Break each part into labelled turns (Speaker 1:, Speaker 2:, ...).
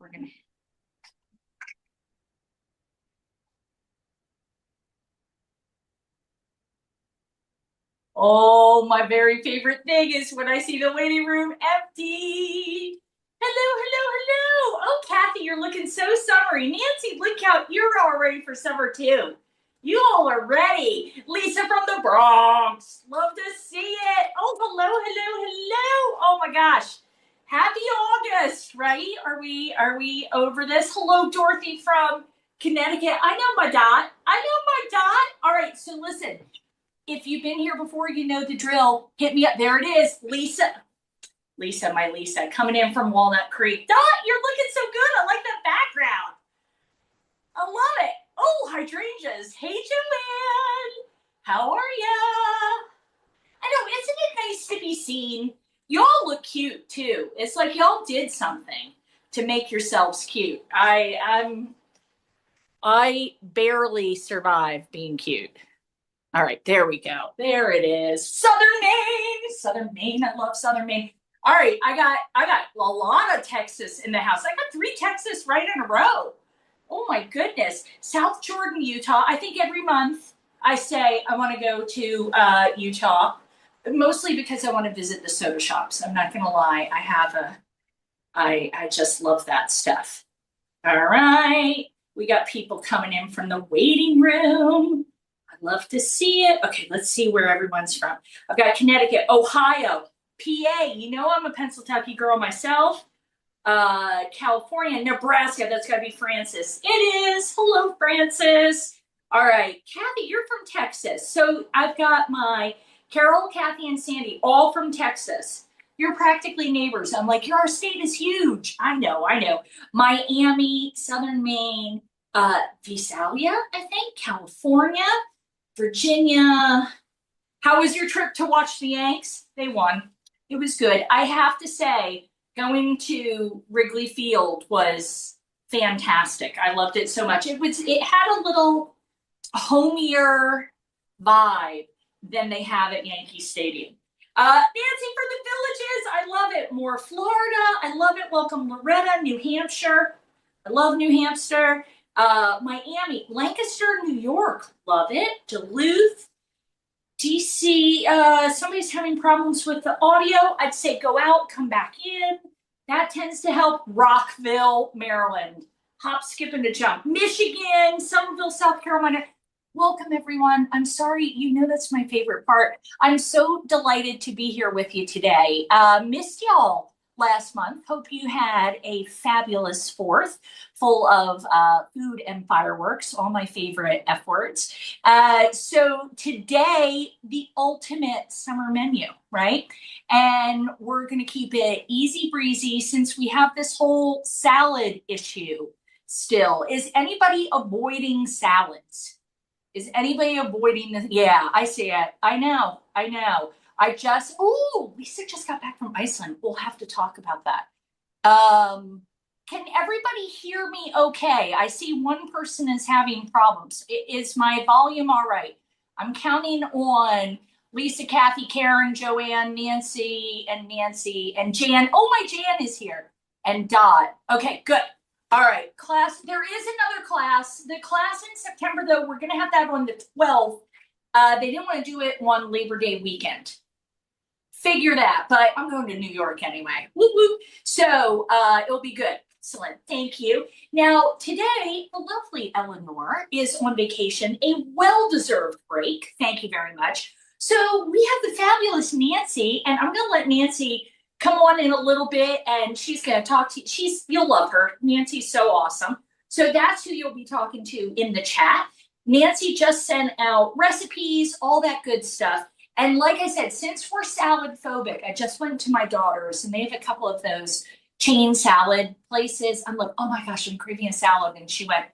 Speaker 1: We're gonna. Oh, my very favorite thing is when I see the waiting room empty. Hello, hello, hello. Oh, Kathy, you're looking so summery. Nancy, look out. You're all ready for summer too. You all are ready. Lisa from the Bronx. Love to see it. Oh, hello, hello, hello. Oh my gosh. Happy August, right? Are we over this? Hello, Dorothy from Connecticut. I know my dot. I know my dot. All right, so listen. If you've been here before, you know the drill. Hit me up. There it is. Lisa. Lisa, my Lisa, coming in from Walnut Creek. Dot, you're looking so good. I like that background. I love it. Oh, hydrangeas. Hey, Joanne. How are ya? I know, isn't it nice to be seen? Y'all look cute too. It's like y'all did something to make yourselves cute. I barely survive being cute. All right, there we go. There it is. Southern Maine. Southern Maine. I love Southern Maine. All right, I got a lot of Texas in the house. I got 3 Texas right in a row. Oh my goodness. South Jordan, Utah. I think every month I say I want to go to Utah, mostly because I want to visit the soda shops. I'm not gonna lie. I just love that stuff. All right. We got people coming in from the waiting room. I'd love to see it. Okay, let's see where everyone's from. I've got Connecticut, Ohio, PA. You know I'm a Pennsylvania girl myself. California, Nebraska. That's got to be Francis. It is. Hello, Francis. All right, Kathy, you're from Texas. So I've got my Carol, Kathy, and Sandy, all from Texas. You're practically neighbors. I'm like, our state is huge. I know, I know. Miami, Southern Maine, Visalia, I think, California, Virginia. How was your trip to watch the Yanks? They won. It was good. I have to say, going to Wrigley Field was fantastic. I loved it so much. It had a little homier vibe than they have at Yankee Stadium. Nancy for the Villages. I love it. More Florida. I love it. Welcome Loretta, New Hampshire. I love New Hampshire. Miami, Lancaster, New York. Love it. Duluth, DC. Somebody's having problems with the audio. I'd say go out, come back in. That tends to help. Rockville, Maryland. Hop, skip, and a jump. Michigan, Somerville, South Carolina. Welcome, everyone. I'm sorry, you know that's my favorite part. I'm so delighted to be here with you today. Missed y'all last month. Hope you had a fabulous 4th full of food and fireworks, all my favorite F words. So today, the ultimate summer menu, right? And we're going to keep it easy breezy since we have this whole salad issue still. Is anybody avoiding salads? Is anybody avoiding this? Yeah, I see it. I know. Lisa just got back from Iceland. We'll have to talk about that. Can everybody hear me okay? I see one person is having problems. Is my volume all right? I'm counting on Lisa, Kathy, Karen, Joanne, Nancy, and Jan. Oh, my Jan is here. And Dot. Okay, good. All right, class, there is another class. The class in September, though, we're going to have that on the 12th. They didn't want to do it on Labor Day weekend. Figure that, but I'm going to New York anyway. Whoop, whoop. So it'll be good. Excellent. Thank you. Now, today, the lovely Eleanor is on vacation, a well-deserved break. Thank you very much. So we have the fabulous Nancy, and I'm going to let Nancy come on in a little bit and she's going to talk to you. You'll love her. Nancy's so awesome. So that's who you'll be talking to in the chat. Nancy just sent out recipes, all that good stuff. And like I said, since we're salad phobic, I just went to my daughter's and they have a couple of those chain salad places. I'm like, oh my gosh, I'm craving a salad. And she went,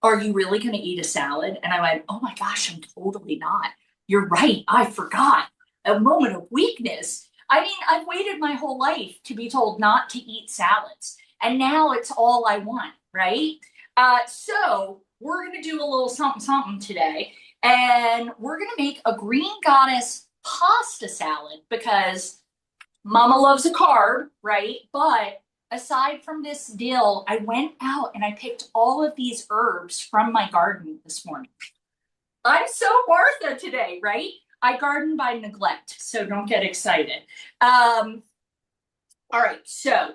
Speaker 1: are you really going to eat a salad? And I went, oh my gosh, I'm totally not. You're right. I forgot. A moment of weakness. I mean, I've waited my whole life to be told not to eat salads. And now it's all I want, right? So we're going to do a little something today. And we're going to make a green goddess pasta salad because Mama loves a carb, right? But aside from this dill, I went out and I picked all of these herbs from my garden this morning. I'm so Martha today, right? I garden by neglect, so don't get excited. All right, so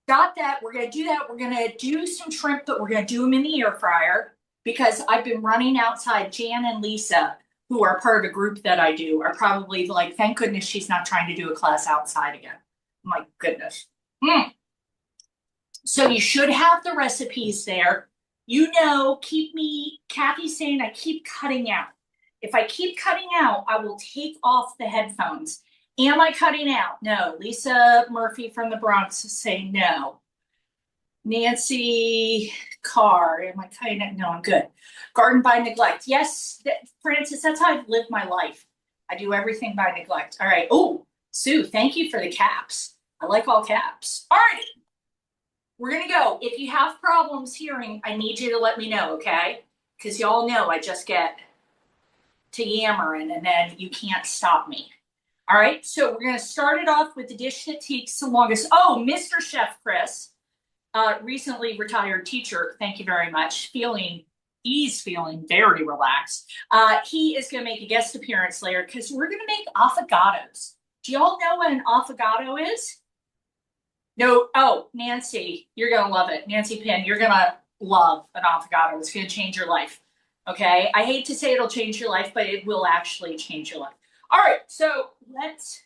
Speaker 1: got that. We're going to do that. We're going to do some shrimp, but we're going to do them in the air fryer because I've been running outside. Jan and Lisa, who are part of a group that I do, are probably like, thank goodness she's not trying to do a class outside again. My goodness. So you should have the recipes there. You know, Kathy's saying I keep cutting out. If I keep cutting out, I will take off the headphones. Am I cutting out? No. Lisa Murphy from the Bronx is saying no. Nancy Carr, am I cutting it? No, I'm good. Garden by neglect. Yes, Francis, that's how I've lived my life. I do everything by neglect. All right. Oh, Sue, thank you for the caps. I like all caps. All right. We're going to go. If you have problems hearing, I need you to let me know, okay? Because y'all know I just get to yammering and then you can't stop me. All right, so we're going to start it off with the dish that takes the longest. Oh, Mr. Chef Chris, recently retired teacher, thank you very much. He's feeling very relaxed. He is going to make a guest appearance later because we're going to make affogatos. Do y'all know what an affogato is? No. Oh, Nancy, you're going to love it. Nancy Pinn, you're going to love an affogato. It's going to change your life. Okay. I hate to say it'll change your life, but it will actually change your life. All right. So let's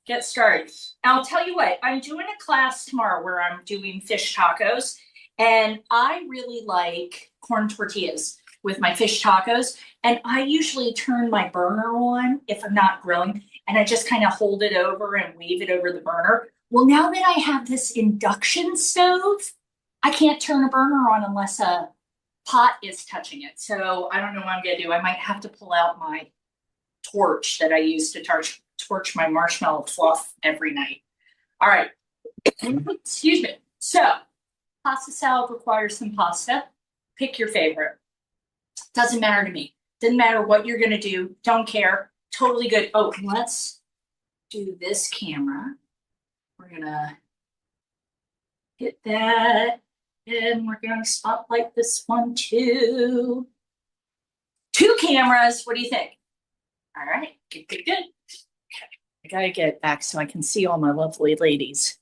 Speaker 1: get started. And I'll tell you what, I'm doing a class tomorrow where I'm doing fish tacos. And I really like corn tortillas with my fish tacos. And I usually turn my burner on if I'm not grilling. And I just kind of hold it over and wave it over the burner. Well, now that I have this induction stove, I can't turn a burner on unless a pot is touching it. So I don't know what I'm going to do. I might have to pull out my torch that I use to torch my marshmallow fluff every night. All right. Excuse me. So pasta salad requires some pasta. Pick your favorite. Doesn't matter to me. Doesn't matter what you're going to do. Don't care. Totally good. Oh, let's do this camera. We're going to hit that. And we're going to spotlight this one too. 2 cameras. What do you think? All right. Good, good, good. Okay. I got to get back so I can see all my lovely ladies.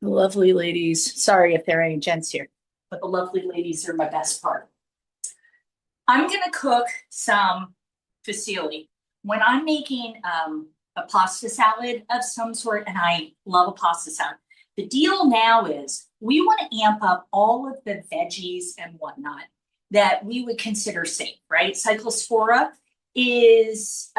Speaker 1: The lovely ladies. Sorry if there are any gents here, but the lovely ladies are my best part. I'm going to cook some fusilli. When I'm making a pasta salad of some sort, and I love a pasta salad, the deal now is we want to amp up all of the veggies and whatnot that we would consider safe, right? Cyclospora is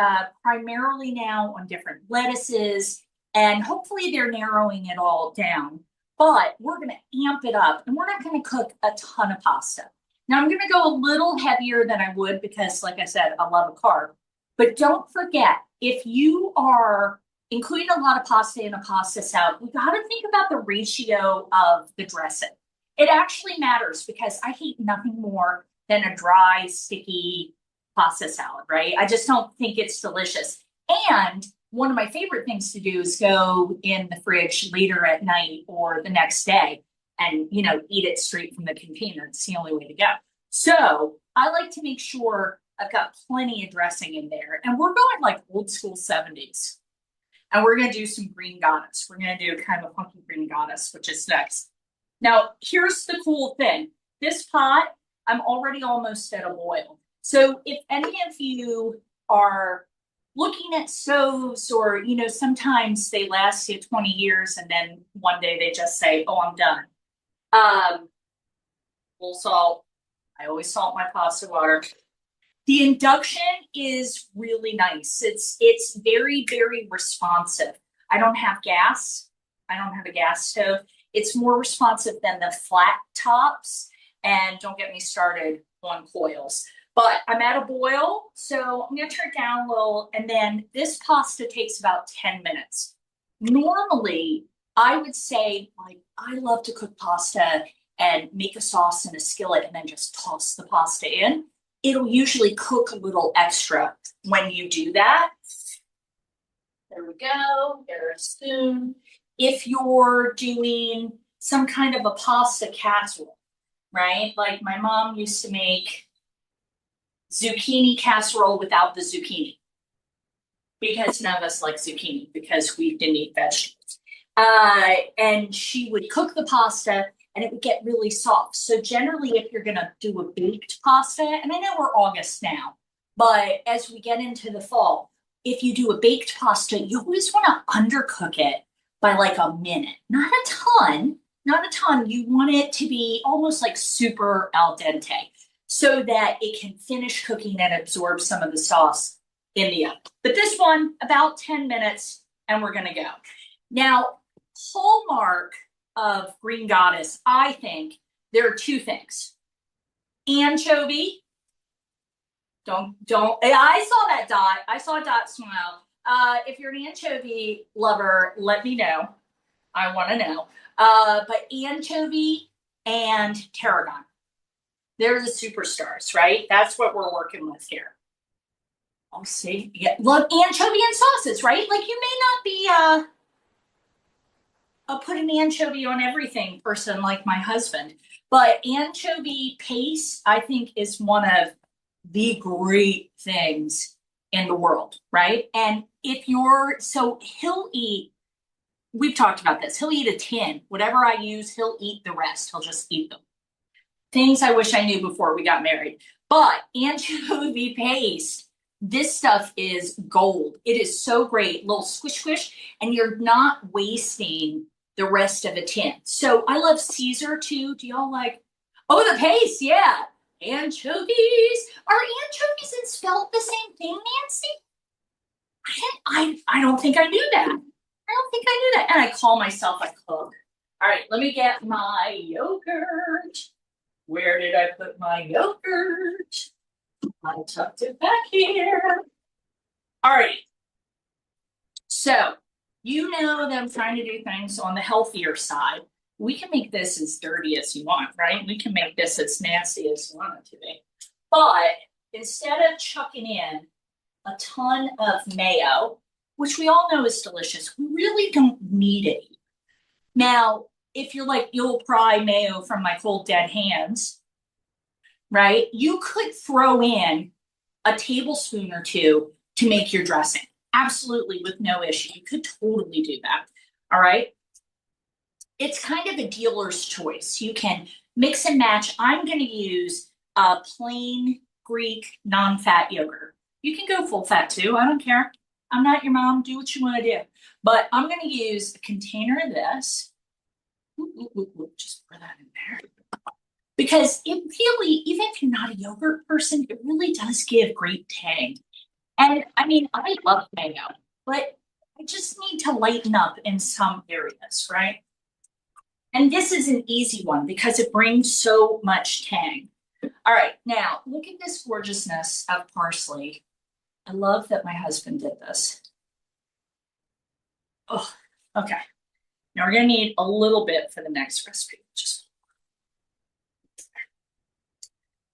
Speaker 1: primarily now on different lettuces, and hopefully they're narrowing it all down. But we're going to amp it up, and we're not going to cook a ton of pasta. Now, I'm going to go a little heavier than I would because, like I said, I love a carb. But don't forget, if you are including a lot of pasta in a pasta salad, we got to think about the ratio of the dressing. It actually matters because I hate nothing more than a dry, sticky pasta salad, right? I just don't think it's delicious. And one of my favorite things to do is go in the fridge later at night or the next day and, you know, eat it straight from the container. It's the only way to go. So I like to make sure I've got plenty of dressing in there. And we're going like old school 70s. And we're going to do some green goddess. We're going to do kind of a funky green goddess, which is next. Now, here's the cool thing. This pot, I'm already almost at a boil. So if any of you are looking at stoves or, you know, sometimes they last you 20 years and then one day they just say, oh, I'm done. Full salt. I always salt my pasta water. The induction is really nice. It's very, very responsive. I don't have gas. I don't have a gas stove. It's more responsive than the flat tops. And don't get me started on coils. But I'm at a boil, so I'm going to turn it down a little. And then this pasta takes about 10 minutes. Normally, I would say, like, I love to cook pasta and make a sauce in a skillet and then just toss the pasta in. It'll usually cook a little extra when you do that. There we go. There's a spoon. if you're doing some kind of a pasta casserole, right? Like my mom used to make zucchini casserole without the zucchini because none of us like zucchini because we didn't eat vegetables. And she would cook the pasta and it would get really soft. So generally, if you're going to do a baked pasta, and I know we're August now, but as we get into the fall, if you do a baked pasta, you always want to undercook it by like a minute, not a ton, not a ton. You want it to be almost like super al dente so that it can finish cooking and absorb some of the sauce in the oven. But this one, about 10 minutes, and we're going to go. Now, hallmark of Green Goddess, I think there are two things. Anchovy. Don't, I saw that dot. I saw a dot smile. If you're an anchovy lover, let me know. I want to know. But anchovy and tarragon. They're the superstars, right? That's what we're working with here. I'll see. Yeah, love anchovy and sauces, right? Like you may not be put an anchovy on everything person like my husband, but anchovy paste, I think, is one of the great things in the world, right? And if you're, so he'll eat, we've talked about this, he'll eat a tin. Whatever I use, he'll eat the rest. He'll just eat them. Things I wish I knew before we got married. But anchovy paste, this stuff is gold. It is so great. Little squish squish, and you're not wasting the rest of a tin. So I love Caesar too. Do y'all like, oh, the paste, yeah. Anchovies. Are anchovies and spelt the same thing, Nancy? I don't think I knew that. I don't think I knew that. And I call myself a cook. All right, let me get my yogurt. Where did I put my yogurt? I tucked it back here. All right. So you know that I'm trying to do things on the healthier side. We can make this as dirty as you want, right? We can make this as nasty as you want it to be. But instead of chucking in a ton of mayo, which we all know is delicious, we really don't need it. Now, if you're like, you'll pry mayo from my cold dead hands, right? You could throw in a tablespoon or two to make your dressing. Absolutely, with no issue. You could totally do that. All right. It's kind of a dealer's choice. You can mix and match. I'm going to use a plain Greek non-fat yogurt. You can go full fat too. I don't care. I'm not your mom. Do what you want to do. But I'm going to use a container of this. Just pour that in there. Because it really, even if you're not a yogurt person, it really does give great tang. And I mean, I love mayo, but I just need to lighten up in some areas, right? And this is an easy one because it brings so much tang. All right, now look at this gorgeousness of parsley. I love that my husband did this. Oh, okay. Now we're gonna need a little bit for the next recipe. Just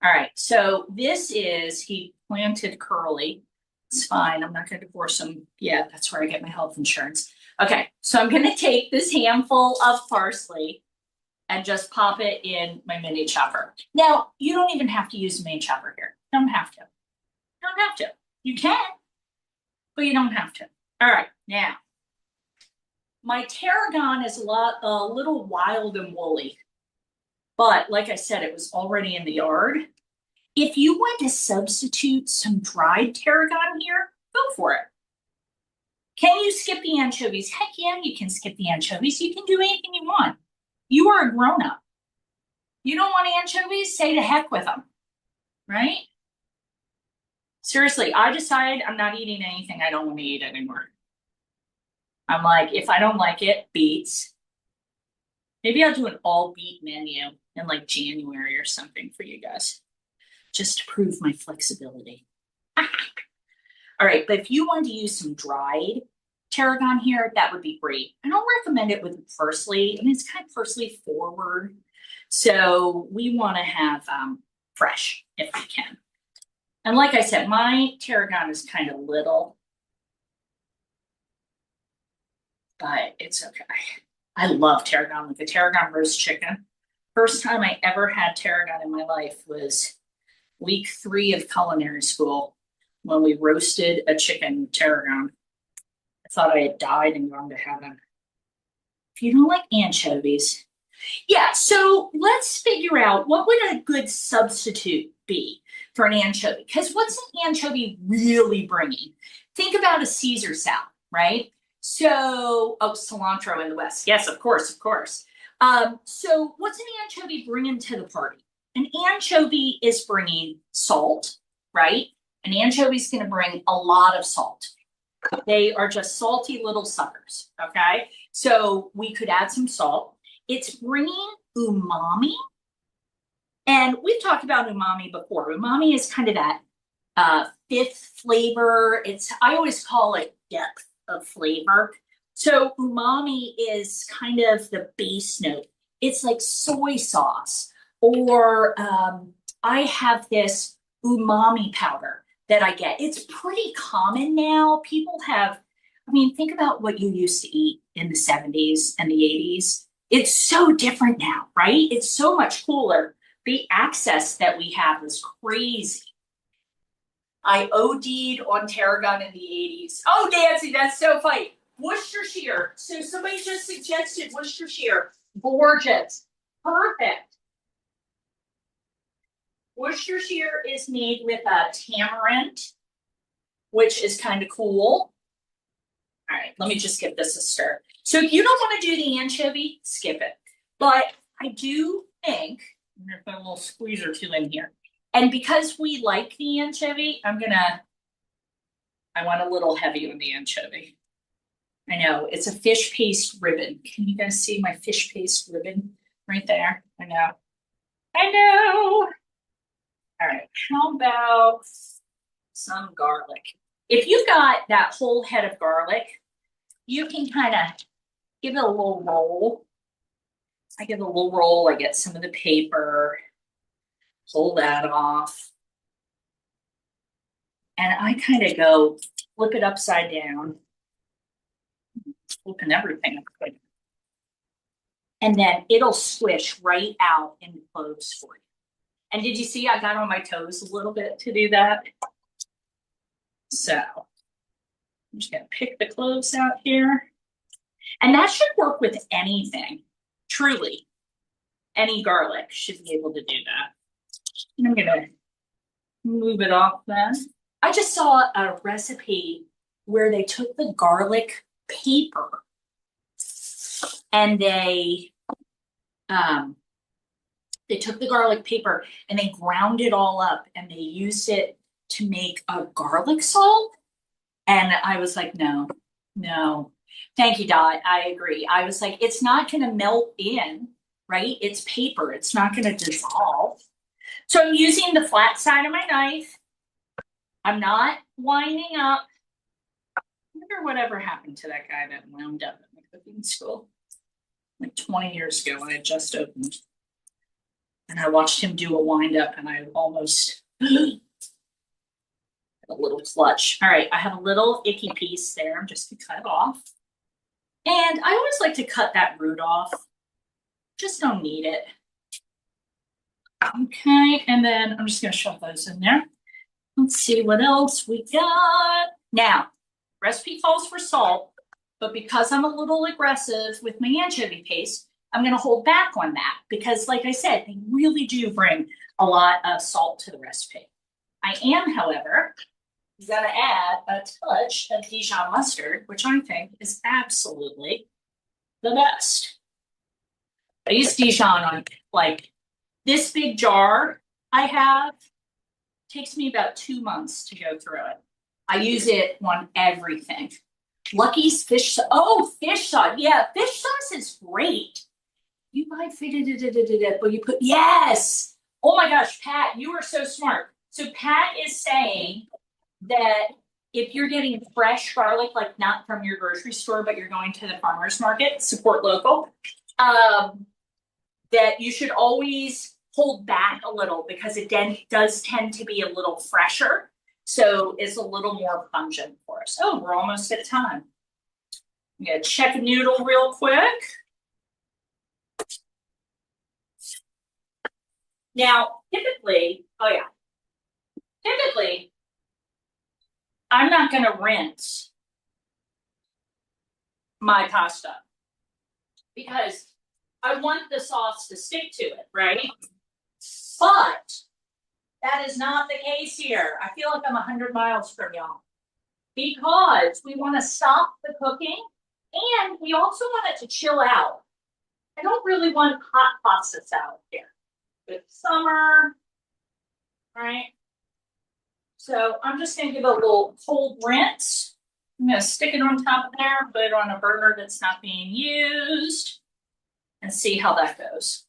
Speaker 1: all right, so this is, he planted curly. It's fine, I'm not gonna divorce him yet. That's where I get my health insurance. Okay, so I'm gonna take this handful of parsley and just pop it in my mini chopper. Now, you don't even have to use a mini chopper here. You don't have to. You don't have to. You can, but you don't have to. All right, now, my tarragon is a little wild and woolly. But like I said, it was already in the yard. If you want to substitute some dried tarragon here, go for it. Can you skip the anchovies? Heck yeah, you can skip the anchovies. You can do anything you want. You are a grown-up. You don't want anchovies? Say to heck with them, right? Seriously, I decided I'm not eating anything I don't want to eat anymore. I'm like, if I don't like it, beets. Maybe I'll do an all beet menu in like January or something for you guys, just to prove my flexibility. All right, but if you want to use some dried tarragon here, that would be great. I don't recommend it with parsley. I mean, it's kind of parsley forward. So we want to have fresh if we can. And like I said, my tarragon is kind of little. but it's okay. I love tarragon, like the tarragon roast chicken. First time I ever had tarragon in my life was week 3 of culinary school when we roasted a chicken with tarragon. I thought I had died and gone to heaven. If you don't like anchovies, yeah, so let's figure out what would a good substitute be for an anchovy? Because what's an anchovy really bringing? Think about a Caesar salad, right? So, oh, cilantro in the West. Yes, of course, of course. So what's an anchovy bringing to the party? An anchovy is bringing salt, right? An anchovy is going to bring a lot of salt. They are just salty little suckers, okay? So we could add some salt. It's bringing umami. And we've talked about umami before. Umami is kind of that fifth flavor. I always call it depth of flavor. So umami is kind of the base note. It's like soy sauce, or I have this umami powder that I get. It's pretty common now. People have, I mean, think about what you used to eat in the 70s and the 80s. It's so different now, right? It's so much cooler. The access that we have is crazy. I OD'd on tarragon in the 80s. Oh, Nancy, that's so funny. Worcestershire. So somebody just suggested Worcestershire. Gorgeous. Perfect. Worcestershire is made with a tamarind, which is kind of cool. All right, let me just give this a stir. So if you don't want to do the anchovy, skip it. But I do think, I'm going to put a little squeeze or two in here. And because we like the anchovy, I want a little heavy on the anchovy. I know, it's a fish paste ribbon. Can you guys see my fish paste ribbon right there? I know. I know. All right, how about some garlic? If you've got that whole head of garlic, you can kind of give it a little roll. I give it a little roll, I get some of the paper, pull that off. And I kind of go flip it upside down, flipping everything up. And then it'll squish right out in the cloves for you. And did you see I got on my toes a little bit to do that? So I'm just gonna pick the cloves out here. And that should work with anything, truly. Any garlic should be able to do that. And I'm gonna move it off then. I just saw a recipe where they took the garlic paper and they took the garlic paper and they ground it all up and they used it to make a garlic salt. And I was like, no. Thank you, Dot. I agree. I was like, it's not going to melt in, right? It's paper. It's not going to dissolve. So I'm using the flat side of my knife. I'm not winding up. I wonder whatever happened to that guy that wound up in the cooking school like 20 years ago when I just opened. And I watched him do a wind up and I almost a little clutch. All right, I have a little icky piece there. I'm just gonna cut it off. And I always like to cut that root off. Just don't need it. Okay, and then I'm just gonna shove those in there. Let's see what else we got. Now, recipe calls for salt, but because I'm a little aggressive with my anchovy paste, I'm going to hold back on that because, like I said, they really do bring a lot of salt to the recipe. I am, however, going to add a touch of Dijon mustard, which I think is absolutely the best. I use Dijon on like this big jar I have. Takes me about 2 months to go through it. I use it on everything. Lucky's fish sauce. Oh, fish sauce. Yeah, fish sauce is great. You buy but you put, yes. Oh my gosh, Pat, you are so smart. So Pat is saying that if you're getting fresh garlic, like not from your grocery store, but you're going to the farmer's market, support local, that you should always hold back a little because it then does tend to be a little fresher. So it's a little more pungent for us. Oh, we're almost at time. I'm gonna check a noodle real quick. Now, typically, I'm not gonna rinse my pasta because I want the sauce to stick to it, right? But that is not the case here. I feel like I'm 100 miles from y'all because we want to stop the cooking and we also want it to chill out. I don't really want hot pasta salad here. It's summer, right? So I'm just going to give it a little cold rinse. I'm going to stick it on top of there, put it on a burner that's not being used, and see how that goes.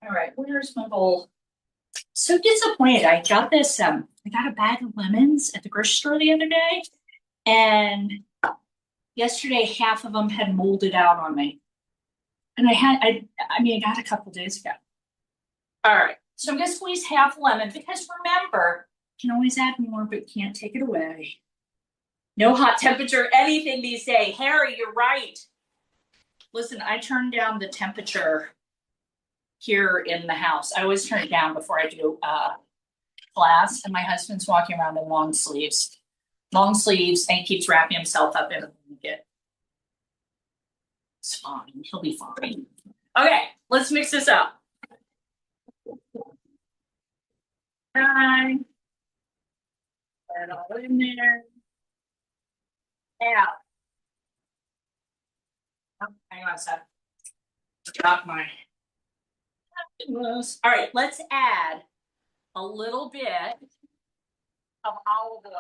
Speaker 1: All right, where's my bowl? So disappointed. I got this, I got a bag of lemons at the grocery store the other day, and yesterday half of them had molded out on me. And I got a couple days ago. All right, so I'm gonna squeeze half lemon because remember, you can always add more, but you can't take it away. No hot temperature, anything these days. Harry, you're right. Listen, I turned down the temperature here in the house. I always turn it down before I do class, and my husband's walking around in long sleeves, and he keeps wrapping himself up in a blanket. It's fine. He'll be fine. Okay, let's mix this up. Hi. Put it all in there. Now, hang on a sec. Drop my. All right, let's add a little bit of olive oil.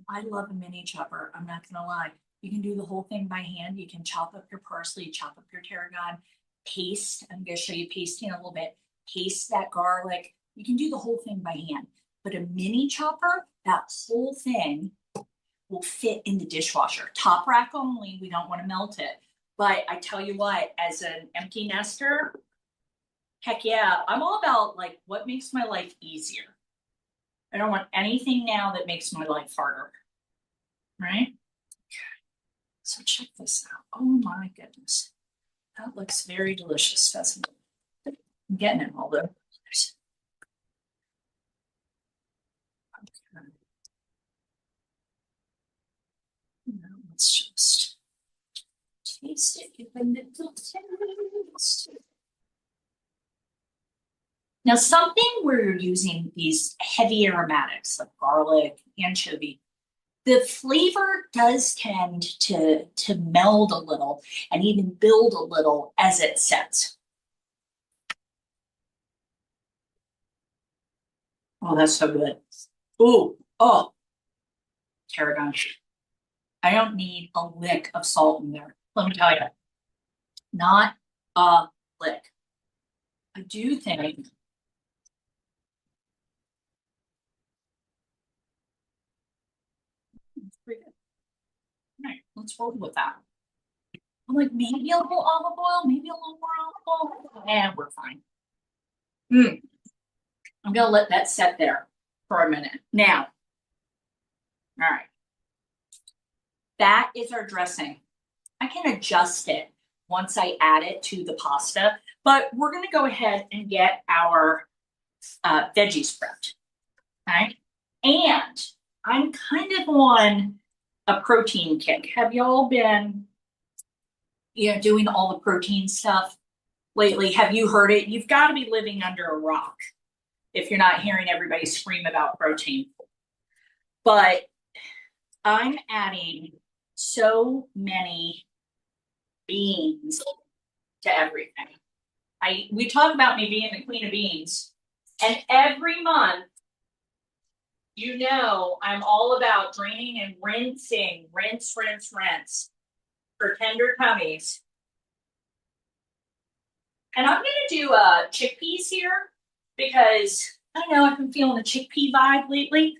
Speaker 1: I love a mini chopper. I'm not gonna lie. You can do the whole thing by hand. You can chop up your parsley, chop up your tarragon, paste. I'm gonna show you pasting a little bit. Paste that garlic. You can do the whole thing by hand. But a mini chopper, that whole thing will fit in the dishwasher. Top rack only. We don't want to melt it. But I tell you what, as an empty nester, heck yeah, I'm all about like what makes my life easier. I don't want anything now that makes my life harder. Right? So check this out. Oh my goodness. That looks very delicious, doesn't it? I'm getting it all though. Okay. Now let's just taste it. Give a little taste. Now, something where you're using these heavy aromatics like garlic, anchovy, the flavor does tend to meld a little and even build a little as it sets. Oh, that's so good. Ooh, oh, tarragon. I don't need a lick of salt in there. Let me tell you, not a lick. I do think it's pretty good. All right, let's roll with that. I'm like, maybe a little olive oil, maybe a little more olive oil. And we're fine. I'm gonna let that set there for a minute. Now, all right. That is our dressing. I can adjust it once I add it to the pasta, but we're gonna go ahead and get our veggies prepped. Okay. And I'm kind of on a protein kick. Have y'all been, doing all the protein stuff lately? Have you heard it? You've got to be living under a rock if you're not hearing everybody scream about protein. But I'm adding so many beans to everything. We talk about me being the queen of beans, and every month, I'm all about draining and rinsing, rinse for tender tummies. And I'm gonna do chickpeas here because I don't know, I've been feeling the chickpea vibe lately.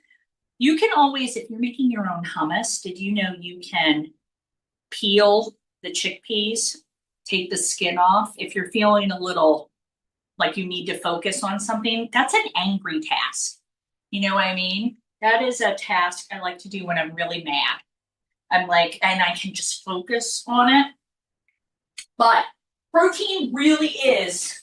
Speaker 1: You can always, if you're making your own hummus, did you know you can peel the chickpeas, take the skin off? If you're feeling a little like you need to focus on something, that's an angry task. You know what I mean? That is a task I like to do when I'm really mad. I'm like, and I can just focus on it. But protein really is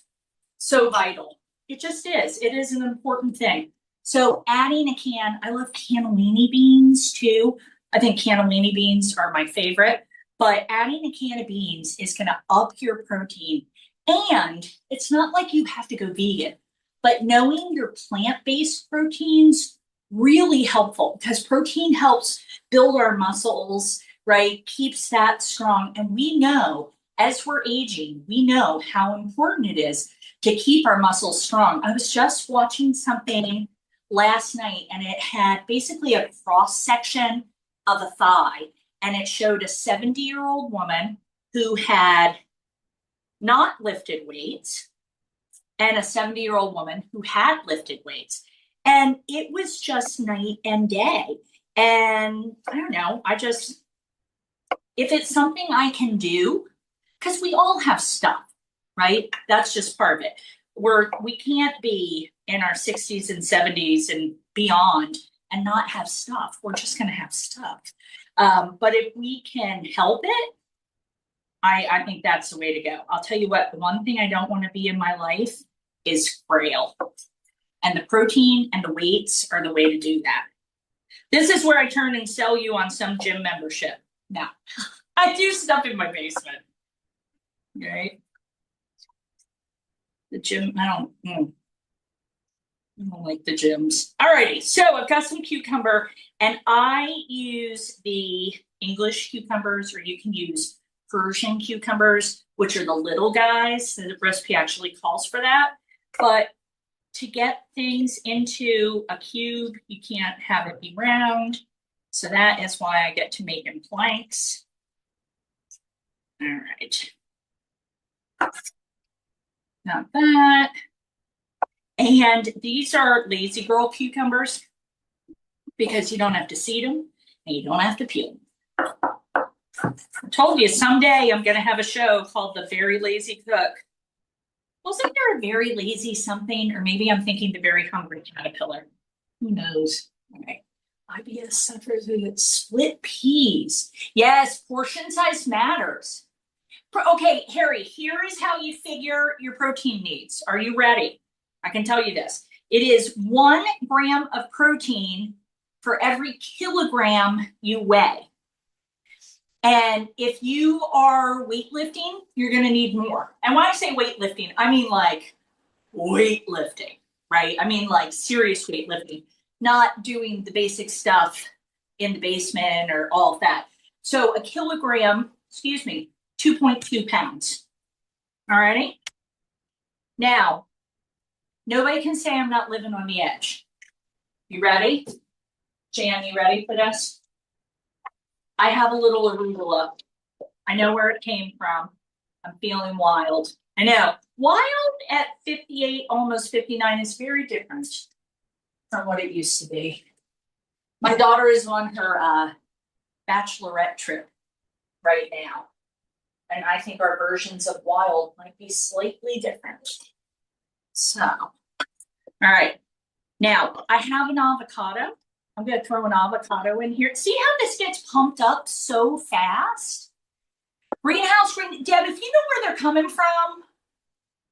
Speaker 1: so vital. It just is. It is an important thing. So adding a can, I love cannellini beans too. I think cannellini beans are my favorite, but adding a can of beans is going to up your protein. And it's not like you have to go vegan, but knowing your plant-based proteins really helpful because protein helps build our muscles, right? Keeps that strong. And we know as we're aging, we know how important it is to keep our muscles strong. I was just watching something last night and it had basically a cross section of a thigh and it showed a 70-year-old woman who had not lifted weights and a 70-year-old woman who had lifted weights. And it was just night and day. And I don't know, if it's something I can do, because we all have stuff, right? That's just part of it. We can't be in our 60s and 70s and beyond and not have stuff. We're just going to have stuff. But if we can help it, I think that's the way to go. I'll tell you what, the one thing I don't want to be in my life is frail. And the protein and the weights are the way to do that. This is where I turn and sell you on some gym membership. No, I do stuff in my basement. Right? The gym, I don't like the gyms. Alrighty, so I've got some cucumber and I use the English cucumbers or you can use Persian cucumbers, which are the little guys. The recipe actually calls for that. But to get things into a cube, you can't have it be round. So that is why I get to make in planks. All right. Not that. And these are lazy girl cucumbers because you don't have to seed them and you don't have to peel them. I told you someday I'm going to have a show called The Very Lazy Cook. Wasn't there a very lazy something? Or maybe I'm thinking The Very Hungry Caterpillar. Who knows? All right. IBS suffers with split peas. Yes, portion size matters. Okay, Harry, here is how you figure your protein needs. Are you ready? I can tell you this. It is 1 gram of protein for every kilogram you weigh. And if you are weightlifting, you're going to need more. And when I say weightlifting, I mean like weightlifting, right? I mean like serious weightlifting, not doing the basic stuff in the basement or all of that. So a kilogram, 2.2 pounds. All righty. Now, nobody can say I'm not living on the edge. You ready? Jan, you ready for this? I have a little arugula. I know where it came from. I'm feeling wild. I know. Wild at 58, almost 59 is very different from what it used to be. My daughter is on her bachelorette trip right now. And I think our versions of wild might be slightly different. So, all right. Now, I have an avocado. I'm going to throw an avocado in here. See how this gets pumped up so fast? Greenhouse, Deb, if you know where they're coming from,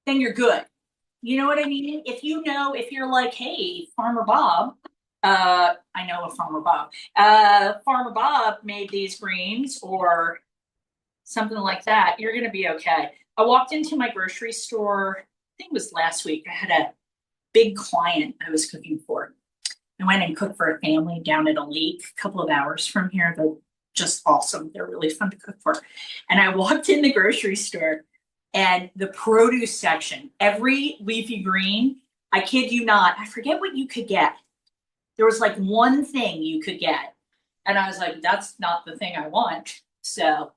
Speaker 1: then you're good. You know what I mean? If you're like, hey, Farmer Bob, I know a Farmer Bob. Farmer Bob made these greens or something like that, you're going to be okay. I walked into my grocery store, I think it was last week. I had a big client I was cooking for. I went and cooked for a family down at a lake a couple of hours from here. They're just awesome. They're really fun to cook for. And I walked in the grocery store and the produce section, every leafy green, I kid you not, I forget what you could get. There was like one thing you could get. And I was like, that's not the thing I want. So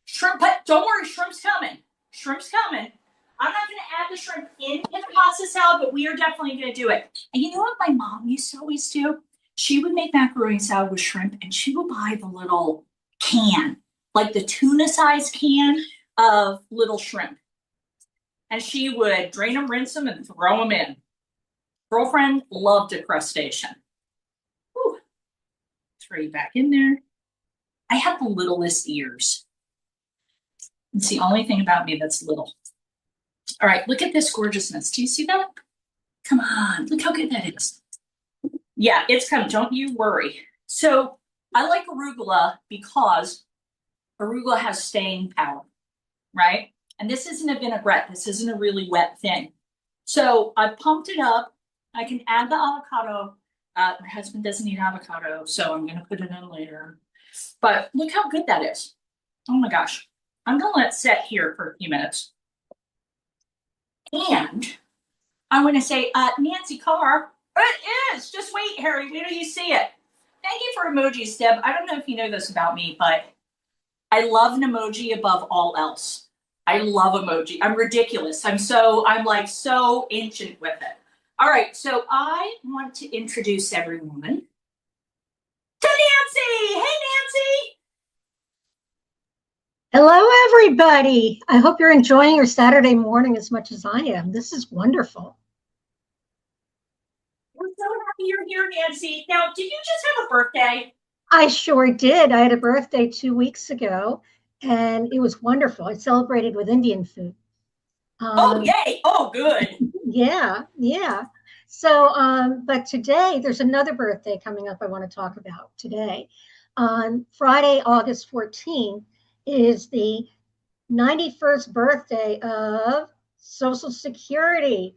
Speaker 1: shrimp, but don't worry, shrimp's coming. Shrimp's coming. I'm not going to add the shrimp in the pasta salad, but we are definitely going to do it. And you know what my mom used to always do? She would make macaroni salad with shrimp, and she would buy the little can, like the tuna size can of little shrimp. And she would drain them, rinse them, and throw them in. Girlfriend loved a crustacean. Whew. Throw you back in there. I have the littlest ears. It's the only thing about me that's little. All right, look at this gorgeousness. Do you see that? Come on, look how good that is. Yeah, it's coming. Don't you worry. So I like arugula because arugula has staying power, right? And this isn't a vinaigrette. This isn't a really wet thing. So I pumped it up. I can add the avocado. My husband doesn't eat avocado, so I'm going to put it in later. But look how good that is. Oh my gosh. I'm going to let it set here for a few minutes. And I want to say, Nancy Carr, it is. Just wait, Harry. Wait till you see it. Thank you for emojis, Deb. I don't know if you know this about me, but I love an emoji above all else. I love emoji. I'm ridiculous. I'm like so ancient with it. All right, so I want to introduce everyone to Nancy. Hey, Nancy.
Speaker 2: Hello, everybody. I hope you're enjoying your Saturday morning as much as I am. This is wonderful.
Speaker 1: We're so happy you're here, Nancy. Now, did you just have a birthday?
Speaker 2: I sure did. I had a birthday 2 weeks ago, and it was wonderful. I celebrated with Indian food.
Speaker 1: Oh, yay. Oh, good.
Speaker 2: Yeah, yeah. So, but today there's another birthday coming up I want to talk about today. On Friday, August 14th, is the 91st birthday of Social Security.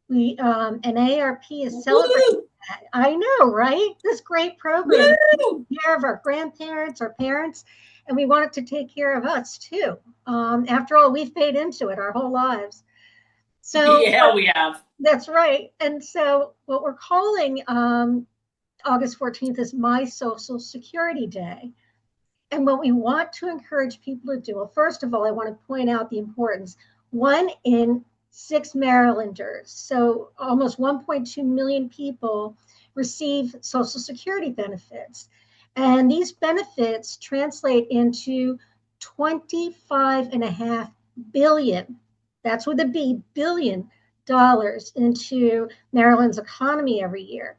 Speaker 2: We an AARP is celebrating that. I know, right? This great program taking care of our grandparents, our parents, and we want it to take care of us too. After all, we've paid into it our whole lives. So
Speaker 1: yeah, we have.
Speaker 2: That's right. And so what we're calling August 14th is My Social Security Day. And what we want to encourage people to do, well, first of all, I want to point out the importance. 1 in 6 Marylanders, so almost 1.2 million people, receive Social Security benefits. And these benefits translate into 25.5 billion, that's with a B, billion dollars into Maryland's economy every year.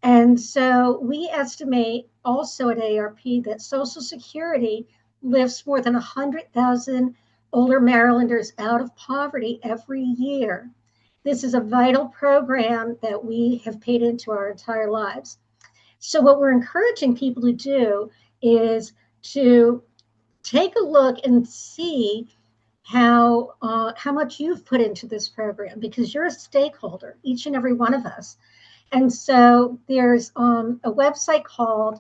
Speaker 2: And so we estimate also at AARP that Social Security lifts more than 100,000 older Marylanders out of poverty every year. This is a vital program that we have paid into our entire lives. So what we're encouraging people to do is to take a look and see how much you've put into this program, because you're a stakeholder, each and every one of us. And so there's a website called,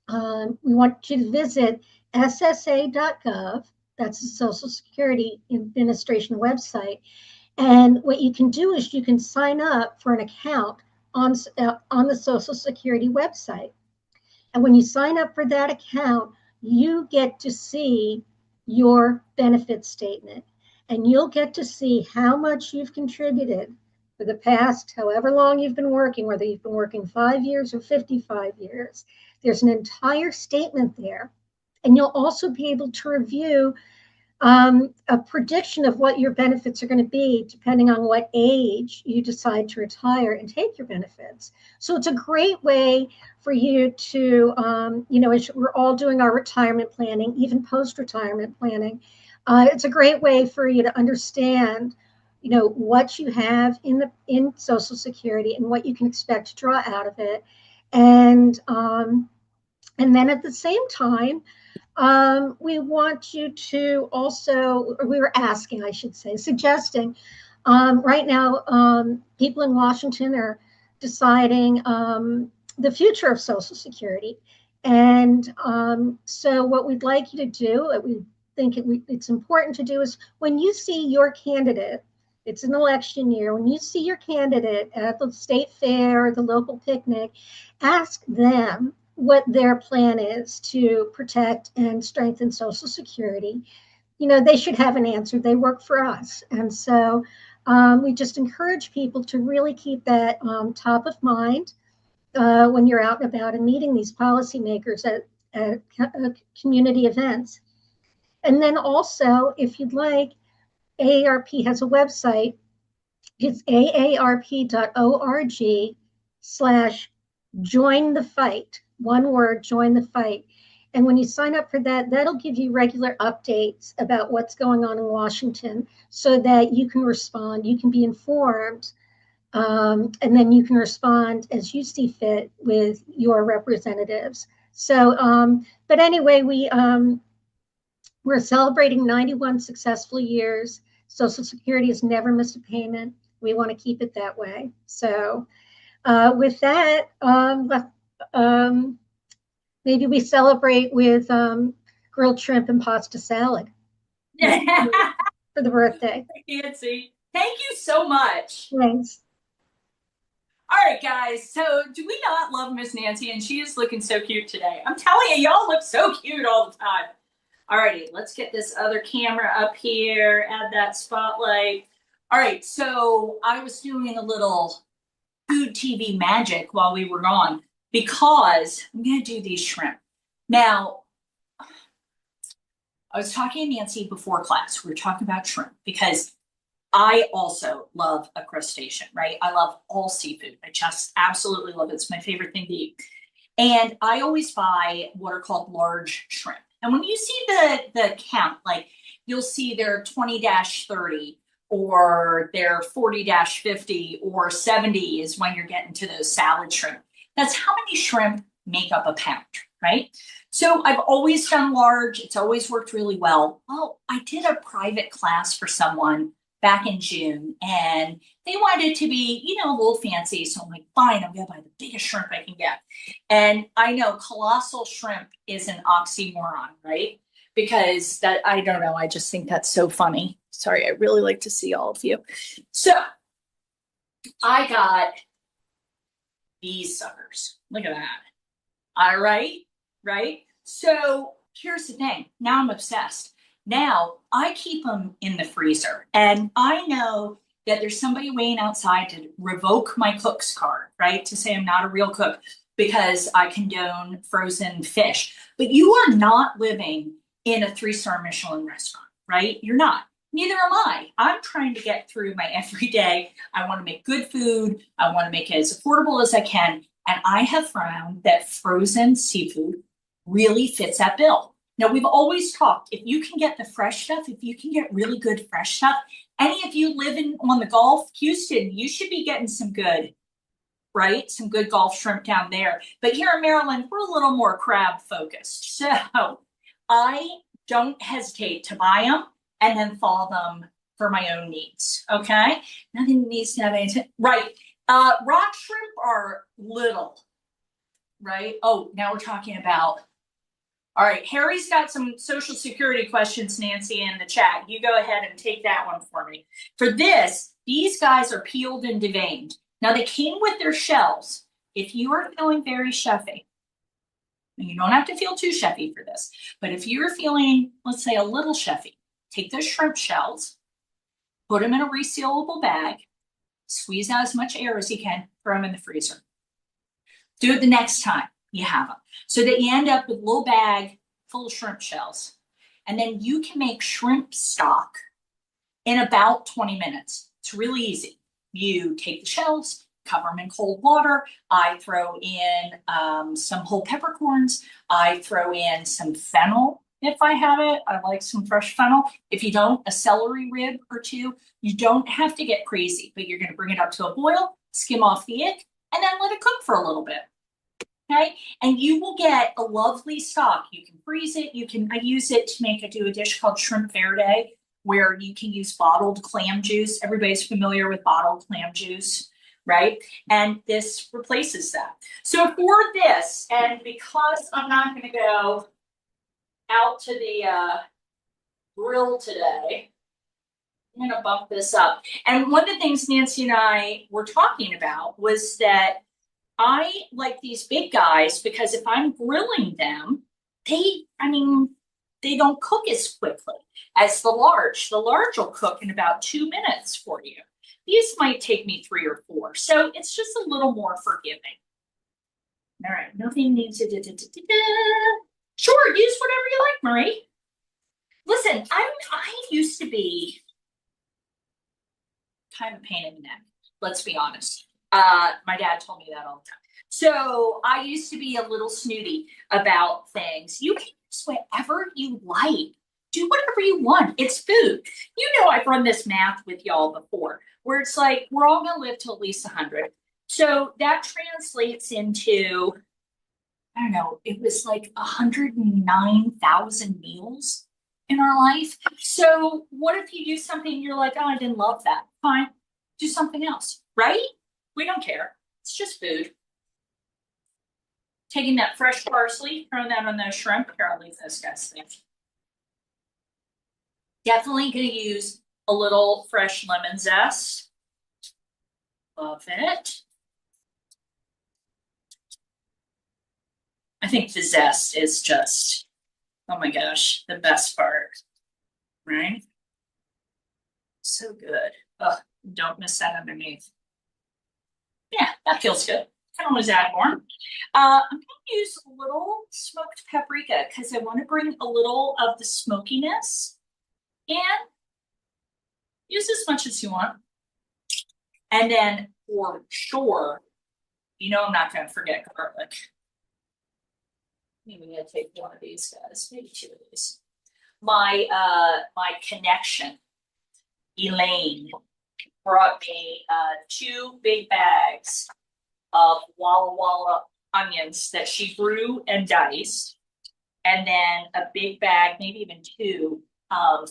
Speaker 2: we want you to visit ssa.gov. That's the Social Security Administration website. And what you can do is you can sign up for an account on the Social Security website. And when you sign up for that account, you get to see your benefit statement. And you'll get to see how much you've contributed for the past however long you've been working, whether you've been working 5 years or 55 years. There's an entire statement there. And you'll also be able to review a prediction of what your benefits are going to be depending on what age you decide to retire and take your benefits. So it's a great way for you to, as we're all doing our retirement planning, even post-retirement planning, it's a great way for you to understand, what you have in Social Security and what you can expect to draw out of it. And then at the same time, we want you to also, or we were asking, I should say, suggesting, right now, people in Washington are deciding the future of Social Security. And so what we'd like you to do, what we think it's important to do, is when you see your candidate, it's an election year, when you see your candidate at the state fair or the local picnic, ask them what their plan is to protect and strengthen Social Security. They should have an answer. They work for us. And so we just encourage people to really keep that top of mind. when you're out and about and meeting these policymakers at community events. And then also, if you'd like, AARP has a website. It's aarp.org/join the fight. One word, join the fight. And when you sign up for that, that'll give you regular updates about what's going on in Washington so that you can respond, you can be informed, and then you can respond as you see fit with your representatives. So, but anyway, we're celebrating 91 successful years. Social Security has never missed a payment. We want to keep it that way. So, with that, maybe we celebrate with grilled shrimp and pasta salad for the birthday.
Speaker 1: Nancy, thank you so much.
Speaker 2: Thanks.
Speaker 1: All right, guys. So, do we not love Miss Nancy? And she is looking so cute today. I'm telling you, y'all look so cute all the time. All righty, let's get this other camera up here, add that spotlight. All right, so I was doing a little food TV magic while we were gone because I'm going to do these shrimp. Now, I was talking to Nancy before class. We were talking about shrimp because I also love a crustacean, right? I love all seafood. I just absolutely love it. It's my favorite thing to eat. And I always buy what are called large shrimp. And when you see the count, like you'll see they're 20-30 or they're 40-50 or 70 is when you're getting to those salad shrimp. That's how many shrimp make up a pound, right? So I've always done large. It's always worked really well. Well, I did a private class for someone back in June, and they wanted it to be, a little fancy. So I'm like, fine, I'm gonna buy the biggest shrimp I can get. And I know colossal shrimp is an oxymoron, right? Because that, I don't know, I just think that's so funny. Sorry, I really like to see all of you. So I got these suckers. Look at that. All right, right? So here's the thing. Now I'm obsessed. Now I keep them in the freezer, and I know that there's somebody waiting outside to revoke my cook's card, right? To say I'm not a real cook because I condone frozen fish. But you are not living in a 3-star Michelin restaurant, right? You're not. Neither am I. I'm trying to get through my everyday. I want to make good food. I want to make it as affordable as I can. And I have found that frozen seafood really fits that bill. Now, we've always talked, if you can get the fresh stuff, if you can get really good fresh stuff, any of you living on the Gulf, Houston, you should be getting some good, right? Some good Gulf shrimp down there. But here in Maryland, we're a little more crab focused. So I don't hesitate to buy them and then thaw them for my own needs, okay? Nothing needs to have anything, right? Rock shrimp are little, right? Oh, now we're talking about, all right, Harry's got some Social Security questions, Nancy, in the chat. You go ahead and take that one for me. For this, these guys are peeled and deveined. Now, they came with their shells. If you are feeling very chefy, you don't have to feel too chefy for this, but if you're feeling, let's say, a little chefy, take those shrimp shells, put them in a resealable bag, squeeze out as much air as you can, throw them in the freezer. Do it the next time you have them, so that you end up with a little bag full of shrimp shells. And then you can make shrimp stock in about 20 minutes. It's really easy. You take the shells, cover them in cold water. I throw in some whole peppercorns. I throw in some fennel if I have it. I like some fresh fennel. If you don't, a celery rib or two. You don't have to get crazy, but you're going to bring it up to a boil, skim off the ick, and then let it cook for a little bit. Okay, and you will get a lovely stock. You can freeze it. I use it to do a dish called shrimp verde, where you can use bottled clam juice. Everybody's familiar with bottled clam juice, right? And this replaces that. So for this, and because I'm not going to go out to the grill today, I'm going to bump this up. And one of the things Nancy and I were talking about was that I like these big guys because if I'm grilling them, they don't cook as quickly as the large. The large will cook in about 2 minutes for you. These might take me 3 or 4. So it's just a little more forgiving. All right, nothing needs to. Sure, use whatever you like, Marie. Listen, I used to be kind of a pain in the neck. Let's be honest. My dad told me that all the time. So I used to be a little snooty about things. You can use whatever you like. Do whatever you want. It's food. You know, I've run this math with y'all before, where it's like we're all gonna live till at least 100. So that translates into, I don't know, it was like 109,000 meals in our life. So what if you do something you're like, oh, I didn't love that. Fine, do something else, right? We don't care. It's just food. Taking that fresh parsley, throwing that on those shrimp. Here, I'll leave those guys there. Definitely gonna use a little fresh lemon zest. Love it. I think the zest is just, oh my gosh, the best part, right? So good. Oh, don't miss that underneath. Yeah, that feels good. Can always add more. I'm going to use a little smoked paprika because I want to bring a little of the smokiness in. Use as much as you want. And then for sure, you know I'm not going to forget garlic. Maybe I'm going to take one of these guys, maybe two of these. My connection, Elaine, brought me 2 big bags of Walla Walla onions that she grew and diced, and then a big bag, maybe even 2, of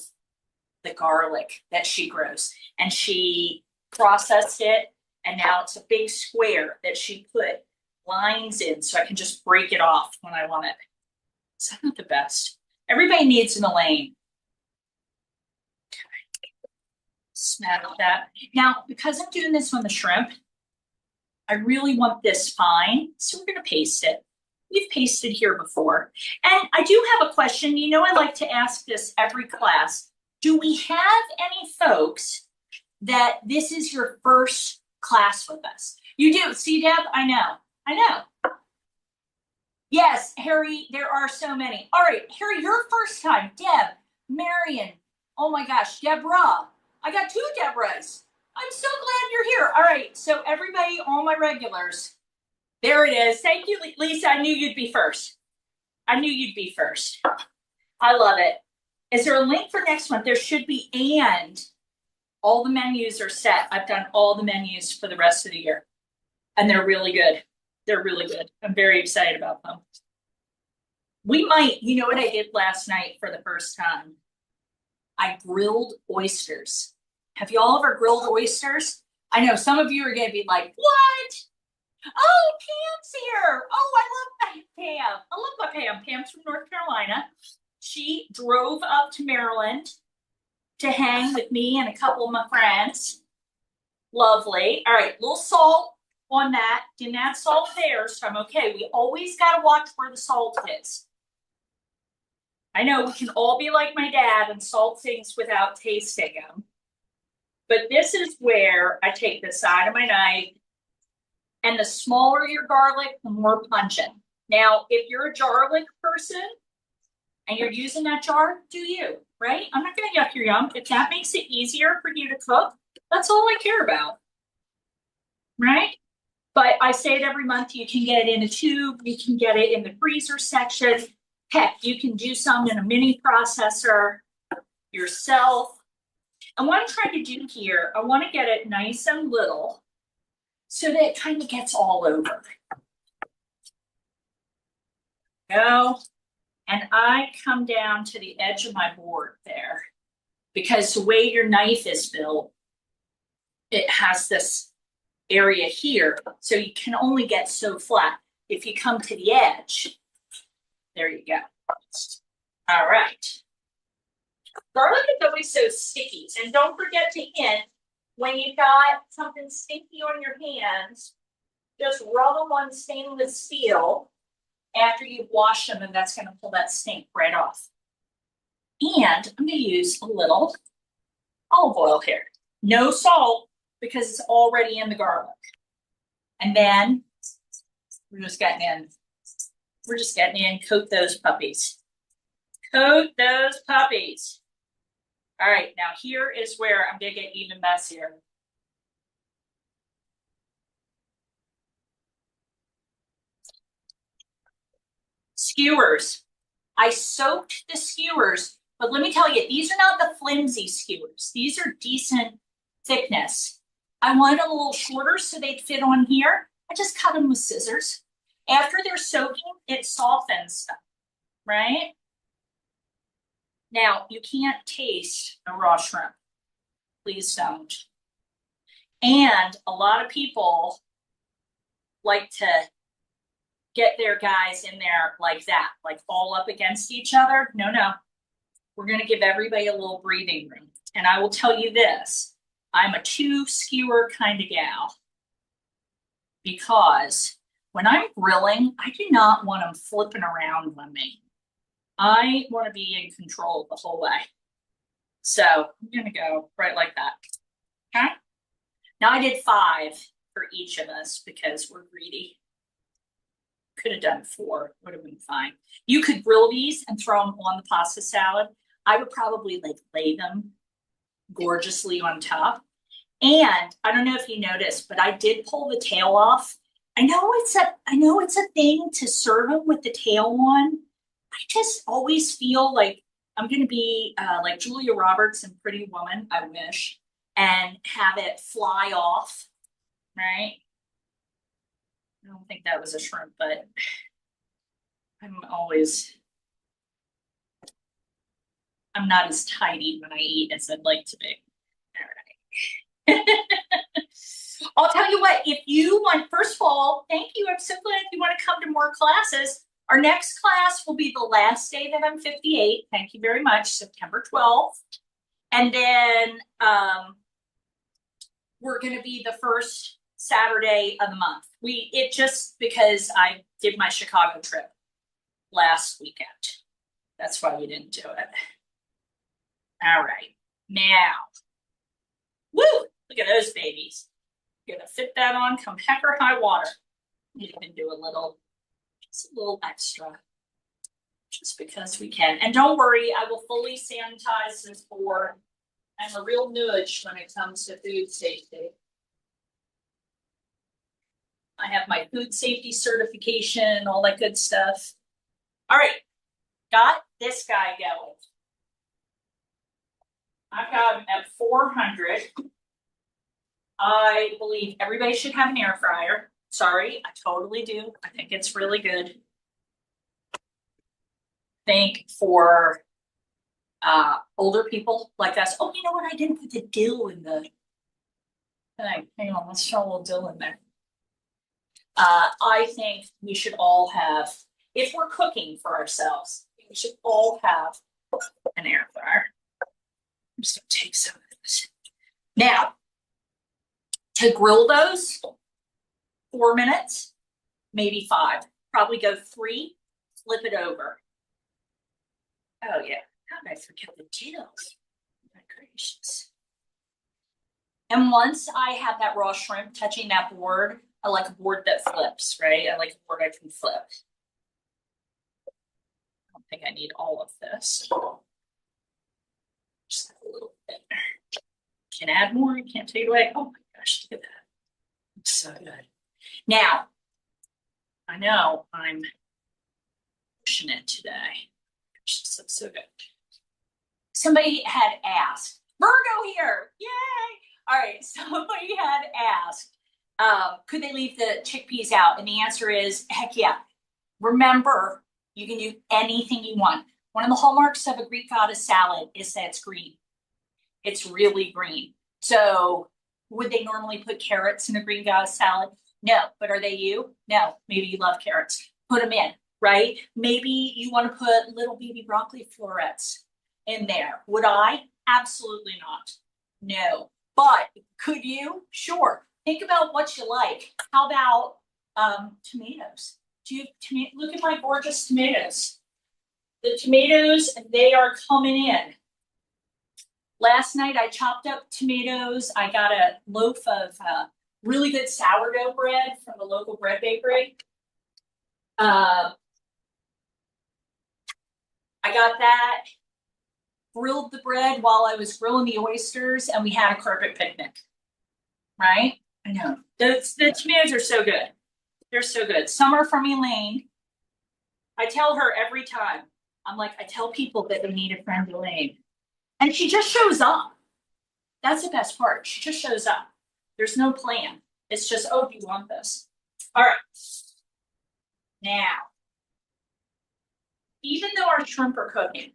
Speaker 1: the garlic that she grows. And she processed it, and now it's a big square that she put lines in so I can just break it off when I want it. Is that not the best? Everybody needs an Elaine. Smell that. Now, because I'm doing this on the shrimp, I really want this fine, so we're going to paste it. We've pasted here before. And I do have a question. You know, I like to ask this every class. Do we have any folks that this is your first class with us? You do. See, Deb? I know. Yes, Harry, there are so many. All right, Harry, your first time. Deb, Marion, oh my gosh, Deborah. I got 2 Deborahs. I'm so glad you're here. All right, so everybody, all my regulars. There it is. Thank you, Lisa. I knew you'd be first. I love it. Is there a link for next month? There should be, and all the menus are set. I've done all the menus for the rest of the year, and they're really good. I'm very excited about them. We might, you know what I did last night for the first time? I grilled oysters. Have y'all ever grilled oysters? I know some of you are going to be like, what? Oh, Pam's here. Oh, I love my Pam. I love my Pam. Pam's from North Carolina. She drove up to Maryland to hang with me and a couple of my friends. Lovely. All right, little salt on that. Didn't add salt there, so I'm okay. We always got to watch where the salt is. I know we can all be like my dad and salt things without tasting them. But this is where I take the side of my knife, and the smaller your garlic, the more pungent. Now, if you're a garlic person and you're using that jar, do you, right? I'm not going to yuck your yum. If that makes it easier for you to cook, that's all I care about, right? But I say it every month. You can get it in a tube. You can get it in the freezer section. Heck, you can do some in a mini processor yourself. And what I'm trying to do here, I want to get it nice and little so that it kind of gets all over. Go. And I come down to the edge of my board there, because the way your knife is built, it has this area here, so you can only get so flat. If you come to the edge, there you go. All right. Garlic is always so sticky, and don't forget to hint, when you've got something sticky on your hands, just rub them on stainless steel after you've washed them, and that's going to pull that stink right off. And I'm going to use a little olive oil here. No salt, because it's already in the garlic. And then We're just getting in. We're just getting in. Coat those puppies. Coat those puppies. All right, now here is where I'm gonna get even messier. Skewers. I soaked the skewers, but let me tell you, these are not the flimsy skewers. These are decent thickness. I wanted them a little shorter so they'd fit on here. I just cut them with scissors. After they're soaking, it softens them, right? Now, you can't taste a raw shrimp. Please don't. And a lot of people like to get their guys in there like that, like all up against each other. No, no. We're going to give everybody a little breathing room. And I will tell you this, I'm a 2 skewer kind of gal because when I'm grilling, I do not want them flipping around on me. I want to be in control the whole way. So I'm going to go right like that. Okay. Now I did 5 for each of us because we're greedy. Could have done 4, would have been fine. You could grill these and throw them on the pasta salad. I would probably like lay them gorgeously on top. And I don't know if you noticed, but I did pull the tail off. I know it's a thing to serve them with the tail on. I just always feel like I'm gonna be like Julia Roberts in Pretty Woman, I wish, and have it fly off, right? I don't think that was a shrimp, but I'm not as tidy when I eat as I'd like to be. All right. I'll tell you what, if you want, first of all, thank you. I'm so glad you want to come to more classes. Our next class will be the last day that I'm 58. Thank you very much, September 12th. And then we're going to be the first Saturday of the month. It just because I did my Chicago trip last weekend. That's why we didn't do it. All right, now, woo, look at those babies. Gonna fit that on, come heck or high water. You can do just a little extra, just because we can. And don't worry, I will fully sanitize this board. I'm a real nudge when it comes to food safety. I have my food safety certification, all that good stuff. All right, got this guy going. I've got him at 400. I believe everybody should have an air fryer. Sorry, I totally do. I think it's really good. Think for older people like us. Oh, you know what? I didn't put the dill in the thing. Hang on, let's throw a little dill in there. I think we should all have, if we're cooking for ourselves, we should all have an air fryer. I'm just gonna take some of this. Now, to grill those, 4 minutes, maybe 5. Probably go 3, flip it over. Oh yeah, how did I forget the dill? My gracious. And once I have that raw shrimp touching that board, I like a board that flips, right? I like a board I can flip. I don't think I need all of this. Just a little bit. Can add more, you can't take it away. Oh my gosh, look at that. It's so good. Now, I know I'm pushing it today. It just looks so good. Somebody had asked, Virgo here, yay! All right, somebody had asked, could they leave the chickpeas out? And the answer is, heck yeah. Remember, you can do anything you want. One of the hallmarks of a Greek goddess salad is that it's green. It's really green. So would they normally put carrots in a green goddess salad? No, but are they you? No, maybe you love carrots. Put them in, right? Maybe you want to put little baby broccoli florets in there. Would I? Absolutely not. No. But could you? Sure. Think about what you like. How about tomatoes? Look at my gorgeous tomatoes. The tomatoes, they are coming in. Last night I chopped up tomatoes. I got a loaf of really good sourdough bread from the local bread bakery. I got that, grilled the bread while I was grilling the oysters, and we had a carpet picnic. Right? I know. The tomatoes are so good. They're so good. Some are from Elaine. I tell her every time. I'm like, I tell people that they need a friend Elaine. And she just shows up. That's the best part. She just shows up. There's no plan. It's just, oh, do you want this? All right. Now, even though our shrimp are cooking,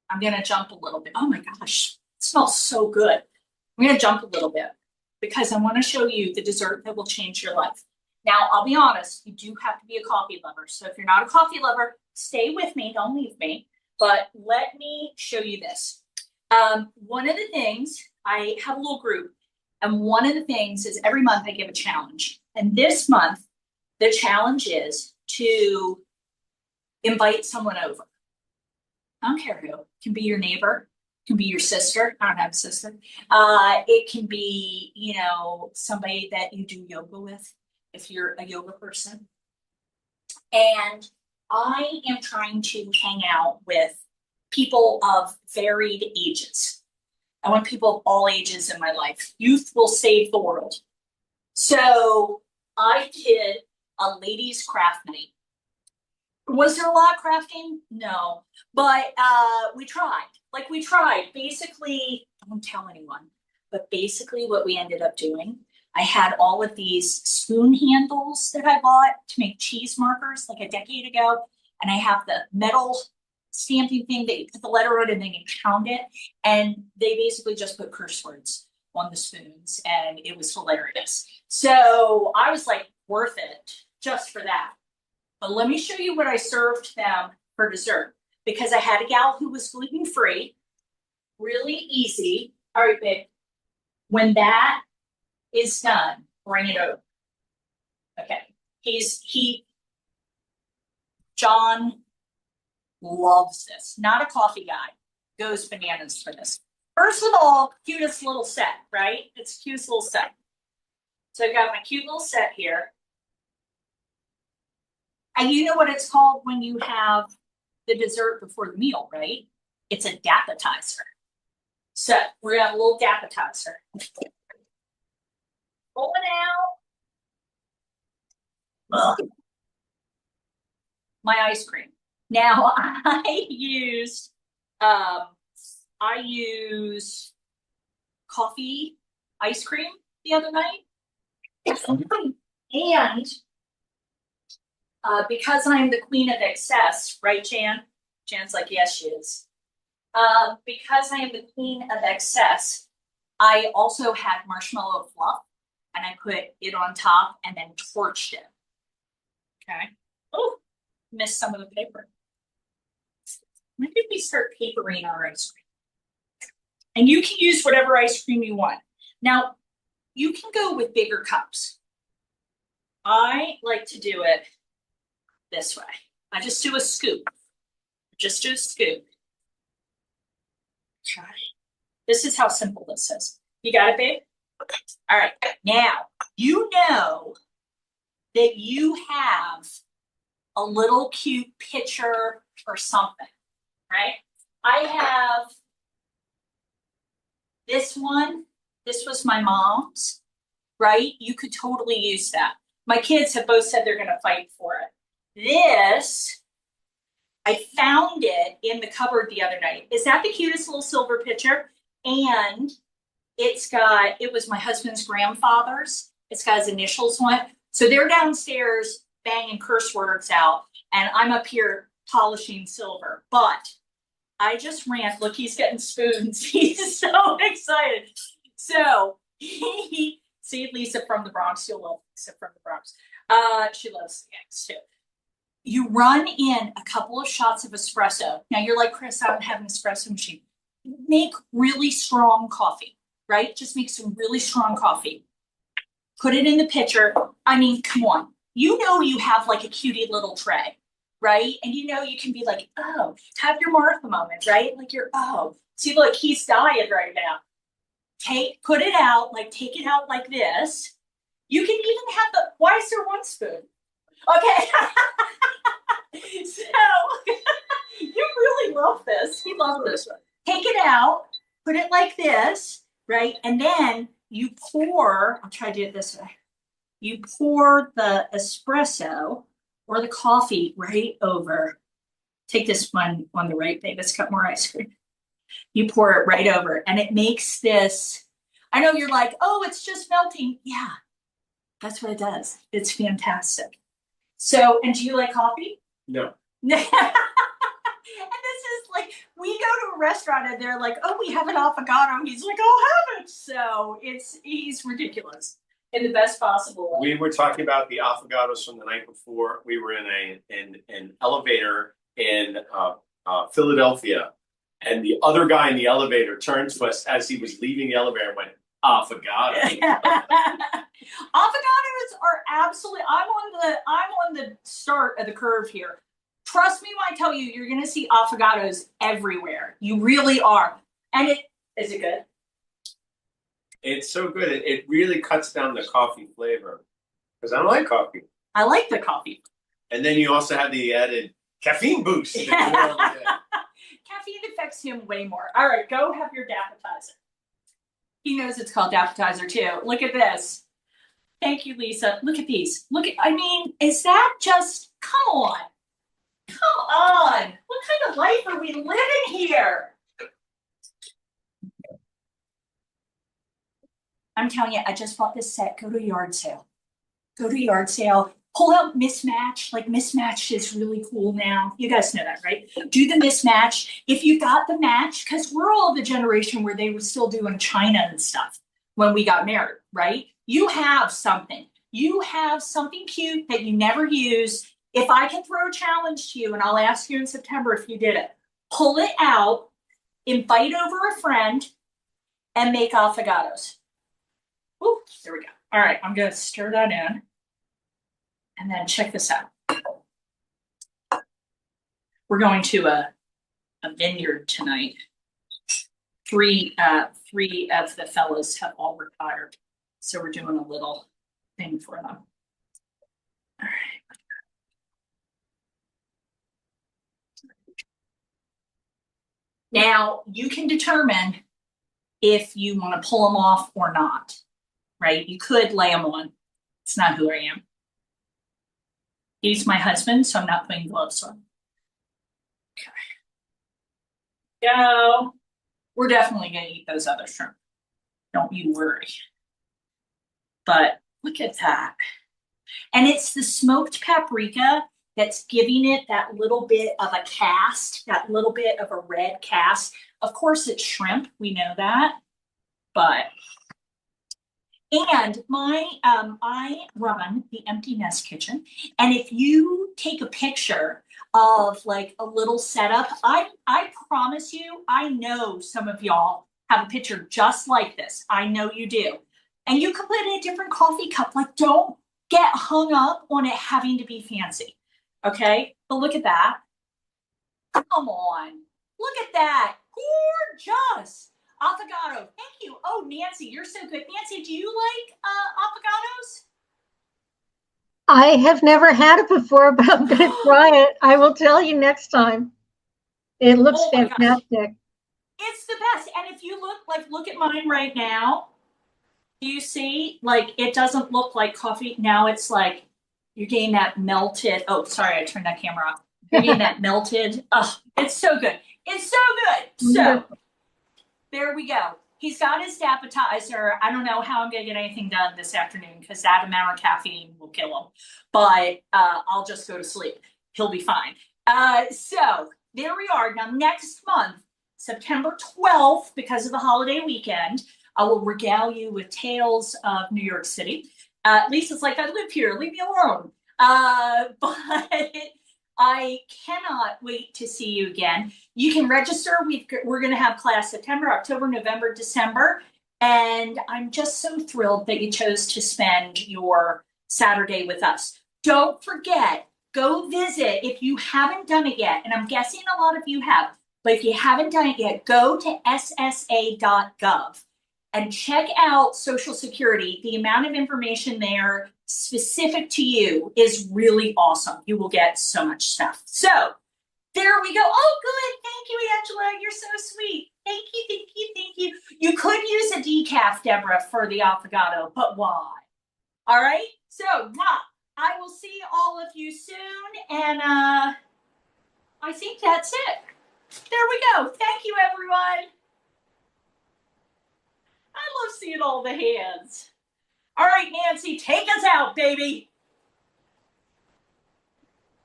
Speaker 1: I'm going to jump a little bit. Oh my gosh, it smells so good. I'm going to jump a little bit because I want to show you the dessert that will change your life. Now, I'll be honest, you do have to be a coffee lover. So if you're not a coffee lover, stay with me, don't leave me. But let me show you this. One of the things, I have a little group, and one of the things is every month I give a challenge. And this month, the challenge is to invite someone over. I don't care who. It can be your neighbor, it can be your sister. I don't have a sister. It can be, you know, somebody that you do yoga with if you're a yoga person. And I am trying to hang out with people of varied ages. I want people of all ages in my life. Youth will save the world. So I did a ladies' craft night. Was there a lot of crafting? No, but we tried. Like we tried. Basically, don't tell anyone. But basically, what we ended up doing, I had all of these spoon handles that I bought to make cheese markers like a decade ago, and I have the metal stamping thing that you put the letter on and then you pound it, and they basically just put curse words on the spoons, and it was hilarious. So I was like, worth it just for that. But let me show you what I served them for dessert because I had a gal who was gluten free, really easy. All right, babe. When that is done, bring it over. Okay. John loves this. Not a coffee guy. Goes bananas for this. First of all, cutest little set, right? It's a cute little set. So I've got my cute little set here. And you know what it's called when you have the dessert before the meal, right? It's a dappetizer. So we're gonna have a little dappetizer. Pull it out. Ugh. My ice cream. Now I use coffee ice cream the other night. And because I'm the queen of excess, right, Jan? Jan's like, yes, she is. Because I am the queen of excess, I also had marshmallow fluff and I put it on top and then torched it. Okay. Oh, missed some of the paper. When did we start papering our ice cream? And you can use whatever ice cream you want. Now, you can go with bigger cups. I like to do it this way. I just do a scoop. Just do a scoop. Try. This is how simple this is. You got it, babe? All right. Now, you know that you have a little cute picture or something, right? I have this one. This was my mom's, right? You could totally use that. My kids have both said they're going to fight for it. This, I found it in the cupboard the other night. Is that the cutest little silver picture? And it was my husband's grandfather's. It's got his initials on it. So they're downstairs banging curse words out, and I'm up here polishing silver. But I just ran. Look, he's getting spoons. He's so excited. So see Lisa from the Bronx. You'll love Lisa from the Bronx. She loves the eggs too. You run in a couple of shots of espresso. Now you're like, Chris, I don't have an espresso machine. Make really strong coffee, right? Just make some really strong coffee. Put it in the pitcher. I mean, come on. You know you have like a cutie little tray, right? And you know you can be like, oh, have your Martha moment, right? Like see, look, he's dying right now. Put it out, like take it out like this. You can even have why is there one spoon? Okay. So you really love this. He loved this one. Take it out, put it like this, right? And then you pour, I'll try to do it this way. You pour the espresso or the coffee right over. Take this one on the right, babe. It's got more ice cream. You pour it right over, and it makes this. I know you're like, oh, it's just melting. Yeah, that's what it does. It's fantastic. So, and do you like coffee?
Speaker 3: No.
Speaker 1: And this is like, we go to a restaurant and they're like, oh, we have an affogato. He's like, I'll have it. So he's ridiculous in the best possible way.
Speaker 3: We were talking about the affogatos from the night before. We were in an elevator in Philadelphia, and the other guy in the elevator turned to us as he was leaving the elevator and went, affogato.
Speaker 1: Affogatos are absolutely. I'm on the start of the curve here. Trust me when I tell you, you're going to see affogatos everywhere. You really are. And is it good?
Speaker 3: It's so good. It really cuts down the coffee flavor because I don't like coffee.
Speaker 1: I like the coffee.
Speaker 3: And then you also have the added caffeine boost.
Speaker 1: Caffeine affects him way more. All right, go have your appetizer. He knows it's called appetizer too. Look at this. Thank you, Lisa. Look at these. I mean, is that just, come on. Come on. What kind of life are we living here? I'm telling you, I just bought this set. Go to a yard sale. Go to a yard sale. Pull out mismatch. Like mismatch is really cool now. You guys know that, right? Do the mismatch. If you got the match, because we're all the generation where they were still doing China and stuff when we got married, right? You have something. You have something cute that you never use. If I can throw a challenge to you, and I'll ask you in September if you did it, pull it out, invite over a friend, and make affogatos. Ooh, there we go. All right, I'm going to stir that in. And then check this out. We're going to a vineyard tonight. Three of the fellows have all retired. So we're doing a little thing for them. All right. Now, you can determine if you want to pull them off or not, right? You could lay them on. It's not who I am. He's my husband, so I'm not putting gloves on. Okay. Go. We're definitely going to eat those other shrimp. Don't you worry. But look at that. And it's the smoked paprika that's giving it that little bit of a cast, that little bit of a red cast. Of course, it's shrimp. We know that. But, and I run the Empty Nest Kitchen. And if you take a picture of like a little setup, I promise you, I know some of y'all have a picture just like this. I know you do. And you could put it in a different coffee cup. Like, don't get hung up on it having to be fancy. Okay? But look at that. Come on. Look at that. Gorgeous. Affogato. Thank you. Oh, Nancy, you're so good. Nancy, do you like affogatos?
Speaker 2: I have never had it before, but I'm going to try it. I will tell you next time. It looks fantastic.
Speaker 1: It's the best. And if you look at mine right now, do you see? Like, it doesn't look like coffee. Now it's like you're getting that melted. Oh, sorry, I turned that camera off. You're getting that melted. Oh, it's so good. It's so good. So there we go. He's got his appetizer. I don't know how I'm going to get anything done this afternoon because that amount of caffeine will kill him. But I'll just go to sleep. He'll be fine. So there we are. Now, next month, September 12th, because of the holiday weekend, I will regale you with tales of New York City. Lisa's like, I live here. Leave me alone. But I cannot wait to see you again. You can register. We're going to have class September, October, November, December. And I'm just so thrilled that you chose to spend your Saturday with us. Don't forget, go visit if you haven't done it yet. And I'm guessing a lot of you have. But if you haven't done it yet, go to ssa.gov and check out Social Security. The amount of information there specific to you is really awesome. You will get so much stuff. So there we go. Oh, good. Thank you, Angela. You're so sweet. Thank you, thank you, thank you. You could use a decaf, Deborah, for the affogato, but why? All right. So, I will see all of you soon. And I think that's it. There we go. Thank you, everyone. I love seeing all the hands. All right, Nancy, take us out, baby.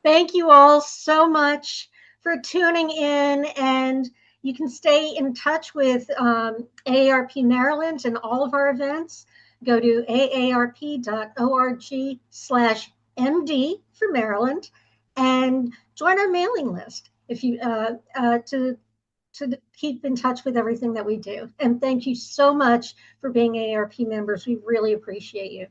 Speaker 2: Thank you all so much for tuning in, and you can stay in touch with AARP Maryland and all of our events. Go to aarp.org/MD for Maryland and join our mailing list if you to keep in touch with everything that we do. And thank you so much for being AARP members. We really appreciate you.